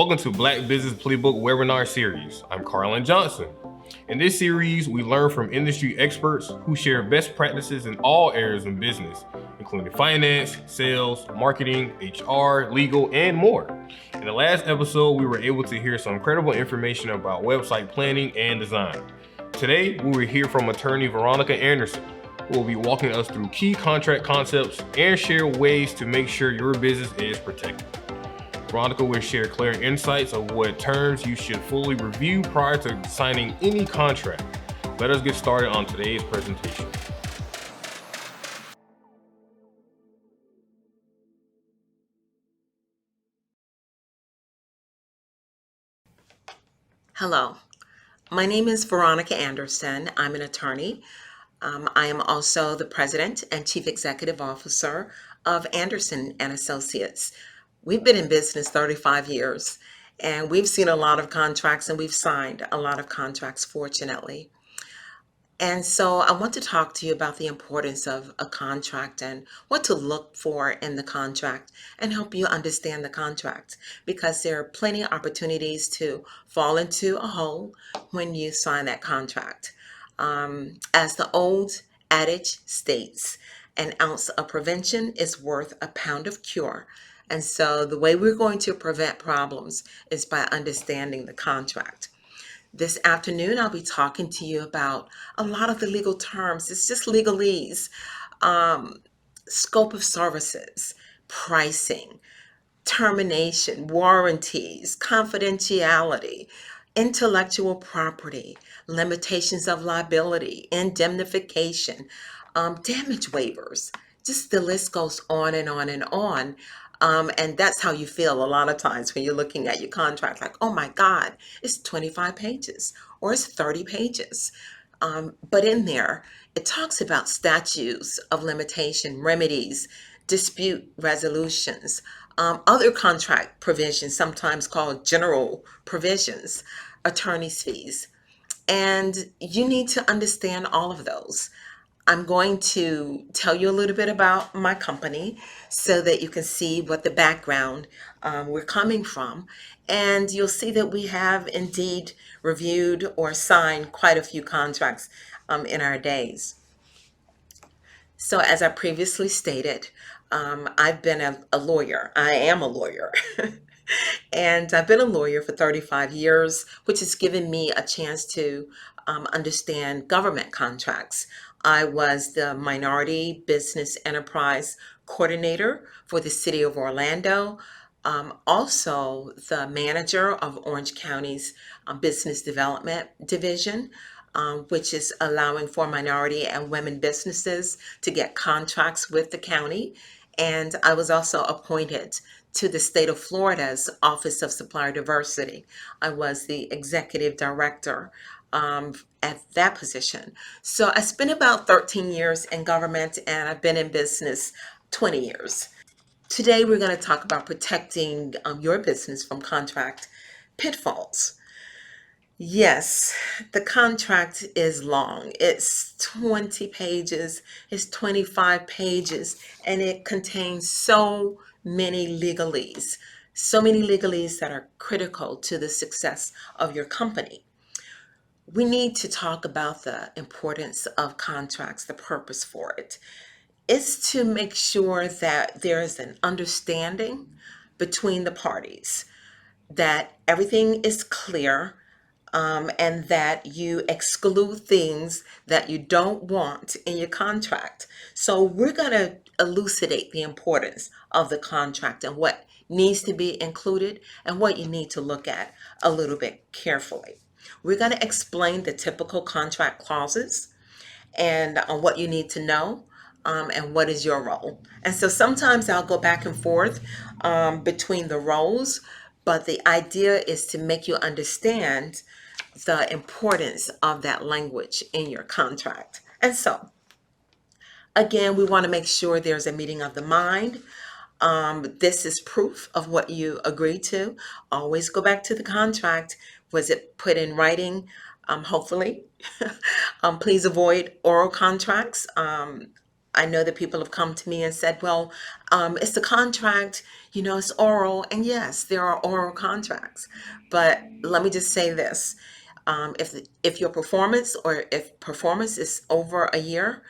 Welcome to Black Business Playbook webinar series. I'm Carlin Johnson. In this series, we learn from industry experts who share best practices in all areas of business, including finance, sales, marketing, HR, legal, and more. In the last episode, we were able to hear some incredible information about website planning and design. Today, we will hear from attorney Veronica Anderson, who will be walking us through key contract concepts and share ways to make sure your business is protected. Veronica will share clear insights of what terms you should fully review prior to signing any contract. Let us get started on today's presentation. Hello, my name is Veronica Anderson. I'm an attorney. I am also the president and chief executive officer of Anderson and Associates. We've been in business 35 years, and we've seen a lot of contracts, and we've signed a lot of contracts, fortunately. And so I want to talk to you about the importance of a contract and what to look for in the contract and help you understand the contract, because there are plenty of opportunities to fall into a hole when you sign that contract. As the old adage states, an ounce of prevention is worth a pound of cure. And so the way we're going to prevent problems is by understanding the contract. This afternoon, I'll be talking to you about a lot of the legal terms. It's just legalese, scope of services, pricing, termination, warranties, confidentiality, intellectual property, limitations of liability, indemnification, damage waivers. Just the list goes on and on and on. And that's how you feel a lot of times when you're looking at your contract, like, oh my God, it's 25 pages or it's 30 pages. But in there, it talks about statutes of limitation, remedies, dispute resolutions, other contract provisions, sometimes called general provisions, attorney's fees. And you need to understand all of those. I'm going to tell you a little bit about my company so that you can see what the background we're coming from. And you'll see that we have indeed reviewed or signed quite a few contracts in our days. So, as I previously stated, I've been a lawyer. I am a lawyer. And I've been a lawyer for 35 years, which has given me a chance to understand government contracts. I was the Minority Business Enterprise Coordinator for the City of Orlando, also the manager of Orange County's Business Development Division, which is allowing for minority and women businesses to get contracts with the county. And I was also appointed to the state of Florida's Office of Supplier Diversity. I was the executive director at that position. So I spent about 13 years in government, and I've been in business 20 years. Today, we're going to talk about protecting your business from contract pitfalls. Yes, the contract is long. It's 20 pages, it's 25 pages, and it contains so many legalese that are critical to the success of your company. We need to talk about the importance of contracts, the purpose for it. It's to make sure that there is an understanding between the parties, that everything is clear, and that you exclude things that you don't want in your contract. So we're going to elucidate the importance of the contract and what needs to be included and what you need to look at a little bit carefully. We're going to explain the typical contract clauses and what you need to know, and what is your role. And so sometimes I'll go back and forth between the roles, but the idea is to make you understand the importance of that language in your contract. And so, again, we want to make sure there's a meeting of the mind. This is proof of what you agreed to. Always go back to the contract. Was it put in writing? Hopefully. Please avoid oral contracts. I know that people have come to me and said, well, it's the contract, it's oral. And yes, there are oral contracts. But let me just say this. If your performance or if performance is over a year,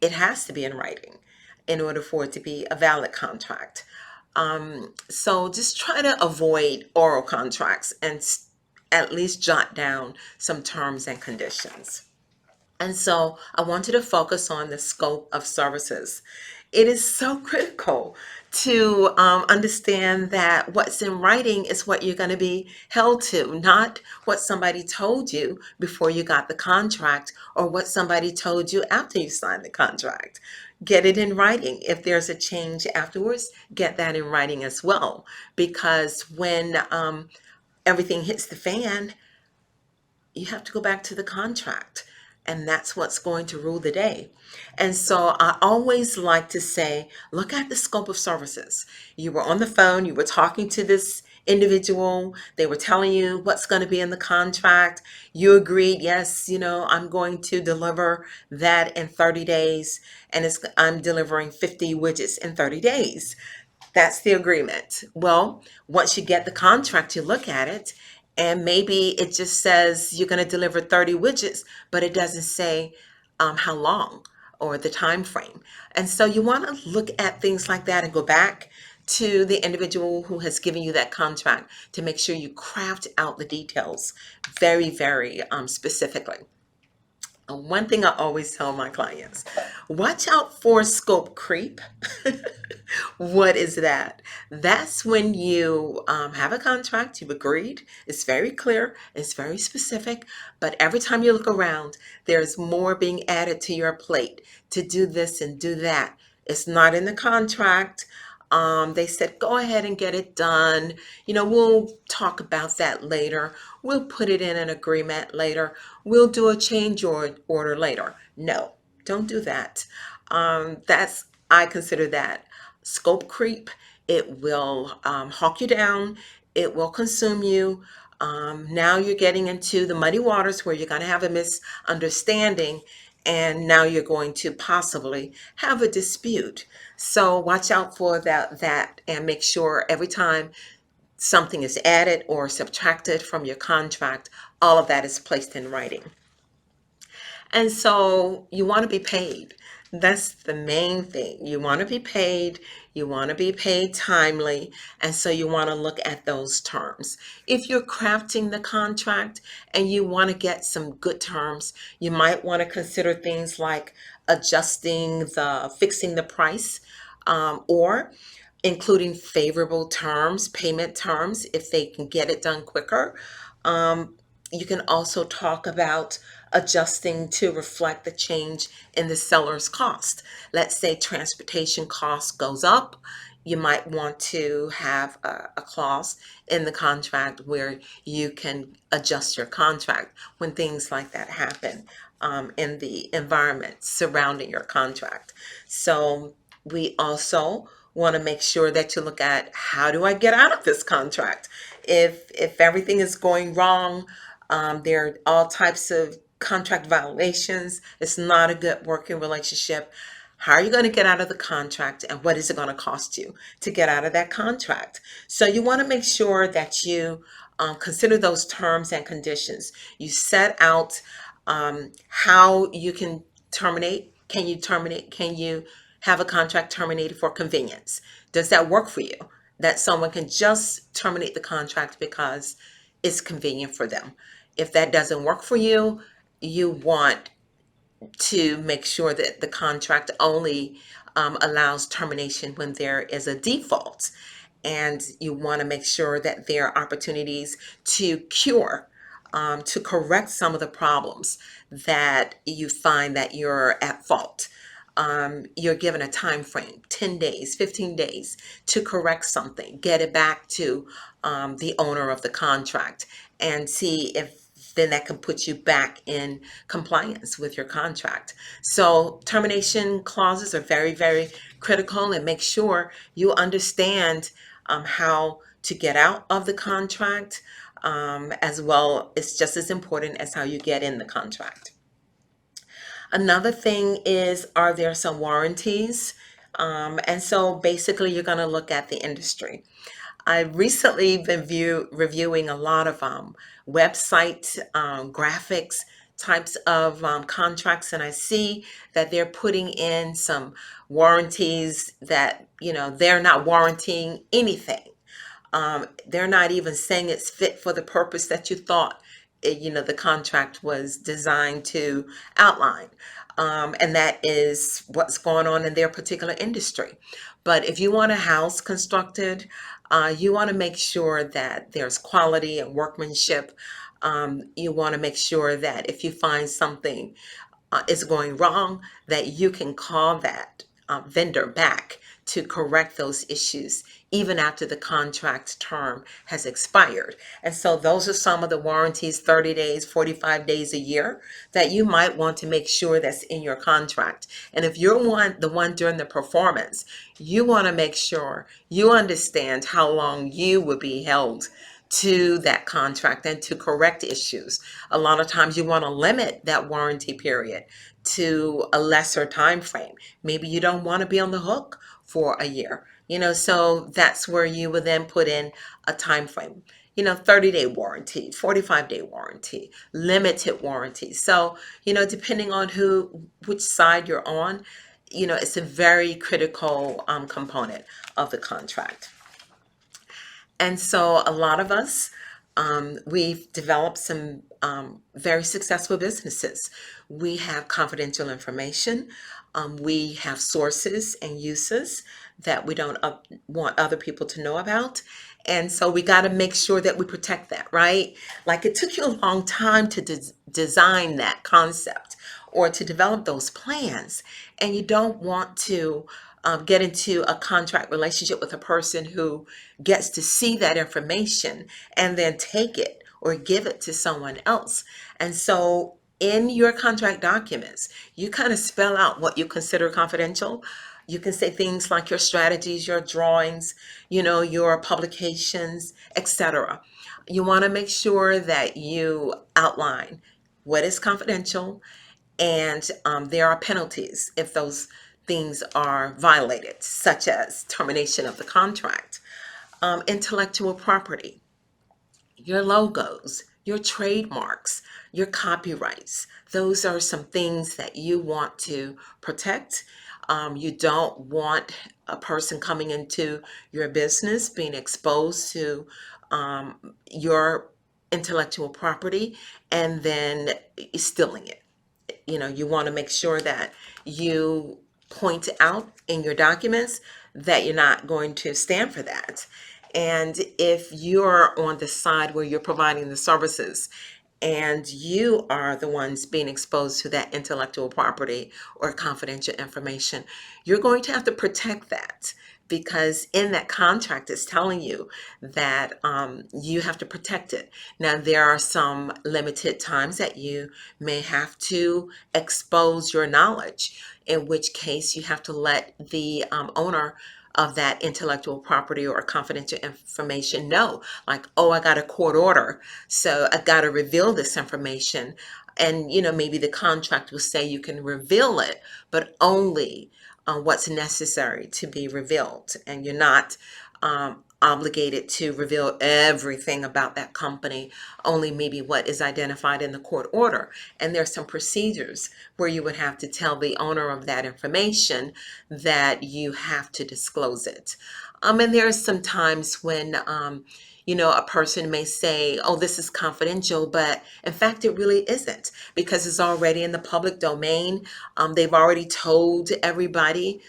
it has to be in writing in order for it to be a valid contract. So just try to avoid oral contracts and at least jot down some terms and conditions. And so I wanted to focus on the scope of services. It is so critical to understand that what's in writing is what you're going to be held to, not what somebody told you before you got the contract or what somebody told you after you signed the contract. Get it in writing. If there's a change afterwards, get that in writing as well. Because when everything hits the fan, you have to go back to the contract. And that's what's going to rule the day. And so I always like to say, look at the scope of services. You were on the phone, you were talking to this individual, they were telling you what's going to be in the contract. You agreed, yes, I'm going to deliver that in 30 days, and I'm delivering 50 widgets in 30 days. That's the agreement. Well, once you get the contract, you look at it, and maybe it just says you're going to deliver 30 widgets, but it doesn't say how long or the time frame. And so you want to look at things like that and go back to the individual who has given you that contract to make sure you craft out the details very, very specifically. One thing I always tell my clients, watch out for scope creep. What is that? That's when you have a contract, you've agreed, it's very clear, it's very specific, but every time you look around, there's more being added to your plate to do this and do that. It's not in the contract. They said, go ahead and get it done. We'll talk about that later. We'll put it in an agreement later. We'll do a change order later. No, don't do that. I consider that scope creep. It will hawk you down. It will consume you. Now you're getting into the muddy waters where you're going to have a misunderstanding, and now you're going to possibly have a dispute. So watch out for that and make sure every time something is added or subtracted from your contract, all of that is placed in writing. And so you want to be paid. That's the main thing. You want to be paid. You want to be paid timely. And so you want to look at those terms. If you're crafting the contract and you want to get some good terms, you might want to consider things like fixing the price, or including favorable terms, payment terms, if they can get it done quicker. You can also talk about adjusting to reflect the change in the seller's cost. Let's say transportation cost goes up. You might want to have a clause in the contract where you can adjust your contract when things like that happen in the environment surrounding your contract. So we also want to make sure that you look at, how do I get out of this contract? If everything is going wrong, there are all types of contract violations. It's not a good working relationship. How are you going to get out of the contract, and what is it going to cost you to get out of that contract? So you want to make sure that you consider those terms and conditions. You set out how you can terminate. Can you terminate? Can you have a contract terminated for convenience? Does that work for you? That someone can just terminate the contract because it's convenient for them. If that doesn't work for you, you want to make sure that the contract only allows termination when there is a default. And you want to make sure that there are opportunities to cure, to correct some of the problems that you find that you're at fault. You're given a time frame, 10 days, 15 days, to correct something, get it back to the owner of the contract, and see if then that can put you back in compliance with your contract. So termination clauses are very, very critical, and make sure you understand how to get out of the contract, as well. It's just as important as how you get in the contract. Another thing is, are there some warranties? And so basically, you're going to look at the industry. I recently been reviewing a lot of website graphics types of contracts, and I see that they're putting in some warranties that, they're not warranting anything. They're not even saying it's fit for the purpose that you thought, the contract was designed to outline. And that is what's going on in their particular industry. But if you want a house constructed, you want to make sure that there's quality and workmanship. You want to make sure that if you find something is going wrong, that you can call that vendor back to correct those issues even after the contract term has expired. And so those are some of the warranties: 30 days, 45 days, a year, that you might want to make sure that's in your contract. And if you're the one during the performance, you want to make sure you understand how long you will be held to that contract and to correct issues. A lot of times you want to limit that warranty period to a lesser time frame. Maybe you don't want to be on the hook for a year. So that's where you would then put in a time frame. 30-day warranty, 45-day warranty, limited warranty. So, depending on which side you're on, it's a very critical component of the contract. And so a lot of us, we've developed some very successful businesses. We have confidential information. We have sources and uses that we don't want other people to know about. And so we got to make sure that we protect that, right? Like, it took you a long time to design that concept or to develop those plans. And you don't want to get into a contract relationship with a person who gets to see that information and then take it or give it to someone else. And so in your contract documents, you kind of spell out what you consider confidential. You can say things like your strategies, your drawings, your publications, etc. You want to make sure that you outline what is confidential, and there are penalties if those things are violated, such as termination of the contract. Intellectual property, your logos, your trademarks, your copyrights. Those are some things that you want to protect. You don't want a person coming into your business being exposed to your intellectual property and then stealing it. You want to make sure that you point out in your documents that you're not going to stand for that. And if you're on the side where you're providing the services and you are the ones being exposed to that intellectual property or confidential information, you're going to have to protect that, because in that contract it's telling you that you have to protect it. Now, there are some limited times that you may have to expose your knowledge, in which case you have to let the owner of that intellectual property or confidential information know, like, oh, I got a court order, so I got to reveal this information. And maybe the contract will say you can reveal it, but only what's necessary to be revealed, and you're not obligated to reveal everything about that company, only maybe what is identified in the court order. And there's some procedures where you would have to tell the owner of that information that you have to disclose it. And there's some times when a person may say, oh, this is confidential, but in fact, it really isn't, because it's already in the public domain. They've already told everybody,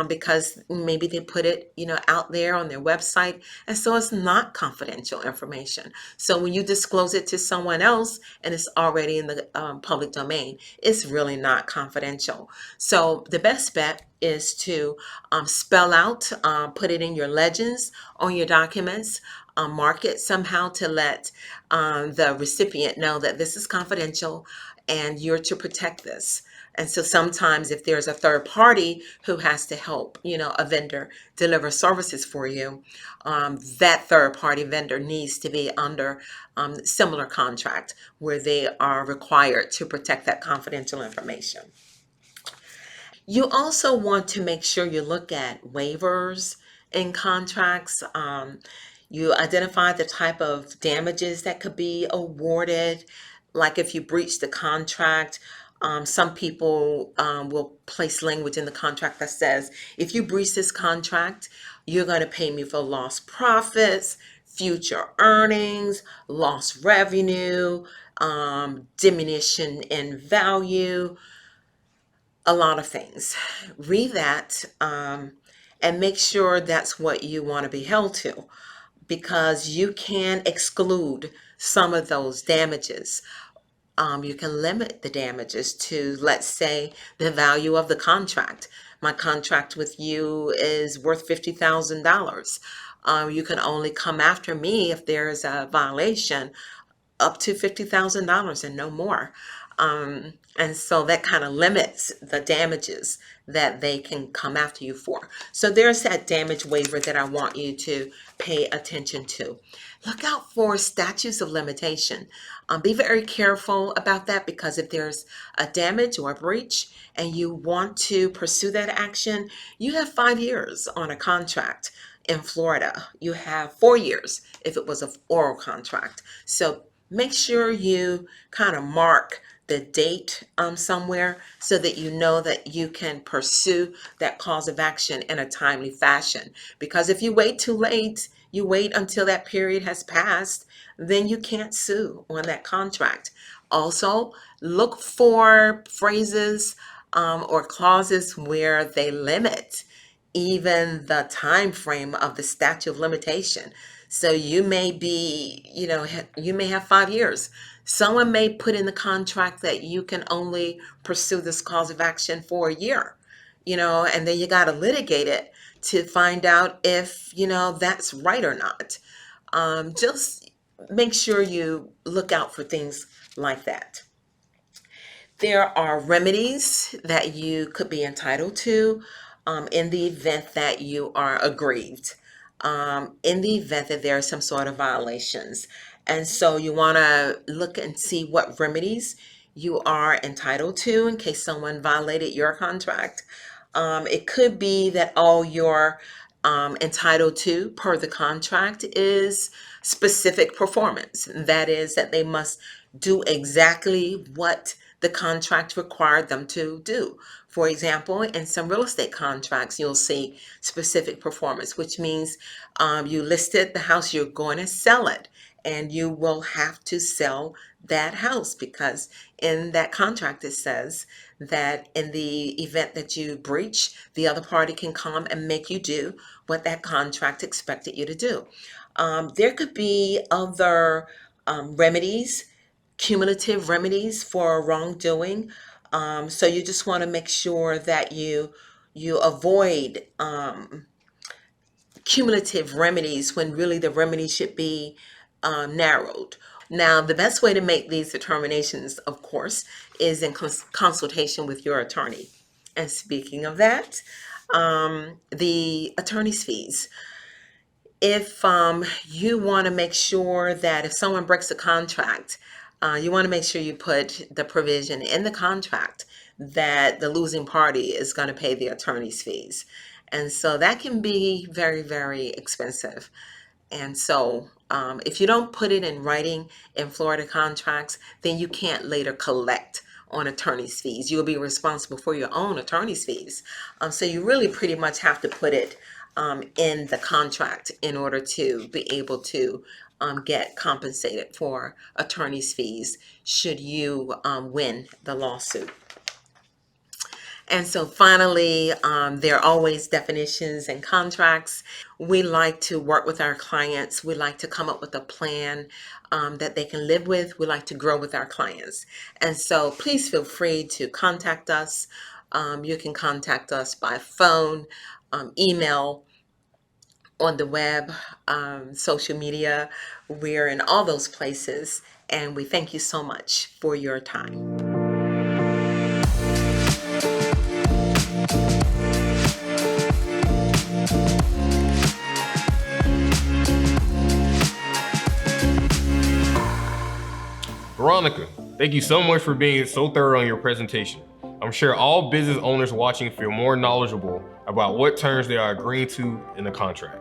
because maybe they put it, out there on their website. And so it's not confidential information. So when you disclose it to someone else and it's already in the public domain, it's really not confidential. So the best bet is to spell out, put it in your legends on your documents, mark it somehow to let the recipient know that this is confidential and you're to protect this. And so sometimes if there's a third party who has to help, a vendor deliver services for you, that third party vendor needs to be under similar contract where they are required to protect that confidential information. You also want to make sure you look at waivers in contracts. You identify the type of damages that could be awarded. Like if you breach the contract, some people will place language in the contract that says, if you breach this contract, you're going to pay me for lost profits, future earnings, lost revenue, diminution in value, a lot of things. Read that and make sure that's what you want to be held to, because you can exclude some of those damages. You can limit the damages to, let's say, the value of the contract. My contract with you is worth $50,000. You can only come after me if there's a violation up to $50,000 and no more. And so that kind of limits the damages that they can come after you for. So there's that damage waiver that I want you to pay attention to. Look out for statutes of limitation. Be very careful about that, because if there's a damage or a breach and you want to pursue that action, you have 5 years on a contract. In Florida, you have 4 years if it was an oral contract. So make sure you kind of mark the date somewhere so that you know that you can pursue that cause of action in a timely fashion. Because if you wait too late, you wait until that period has passed, then you can't sue on that contract. Also, look for phrases or clauses where they limit even the time frame of the statute of limitation. So you may be, you may have 5 years. Someone may put in the contract that you can only pursue this cause of action for a year, and then you got to litigate it to find out if, that's right or not. Just make sure you look out for things like that. There are remedies that you could be entitled to in the event that you are aggrieved, in the event that there are some sort of violations. And so you want to look and see what remedies you are entitled to in case someone violated your contract. It could be that all you're entitled to per the contract is specific performance. That is, that they must do exactly what the contract required them to do. For example, in some real estate contracts, you'll see specific performance, which means you listed the house, you're going to sell it, and you will have to sell that house, because in that contract it says that in the event that you breach, the other party can come and make you do what that contract expected you to do. There could be other remedies, cumulative remedies for wrongdoing. So you just want to make sure that you avoid cumulative remedies when really the remedy should be narrowed. Now, the best way to make these determinations, of course, is in consultation with your attorney. And speaking of that, the attorney's fees. If you want to make sure that if someone breaks a contract, you want to make sure you put the provision in the contract that the losing party is going to pay the attorney's fees. And so that can be very, very expensive. And so if you don't put it in writing in Florida contracts, then you can't later collect on attorney's fees. You'll be responsible for your own attorney's fees. So you really pretty much have to put it in the contract in order to be able to get compensated for attorney's fees should you win the lawsuit. And so finally, there are always definitions and contracts. We like to work with our clients. We like to come up with a plan that they can live with. We like to grow with our clients. And so please feel free to contact us. You can contact us by phone, email, on the web, social media. We're in all those places, and we thank you so much for your time. Veronica, thank you so much for being so thorough on your presentation. I'm sure all business owners watching feel more knowledgeable about what terms they are agreeing to in the contract.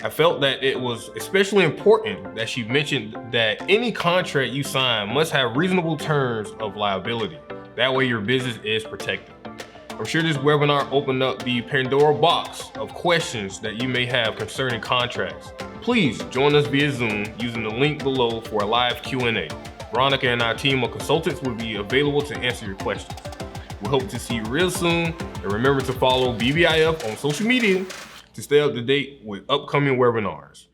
I felt that it was especially important that she mentioned that any contract you sign must have reasonable terms of liability. That way your business is protected. I'm sure this webinar opened up the Pandora box of questions that you may have concerning contracts. Please join us via Zoom using the link below for a live Q&A. Veronica and our team of consultants will be available to answer your questions. We hope to see you real soon, and remember to follow BBIF on social media to stay up to date with upcoming webinars.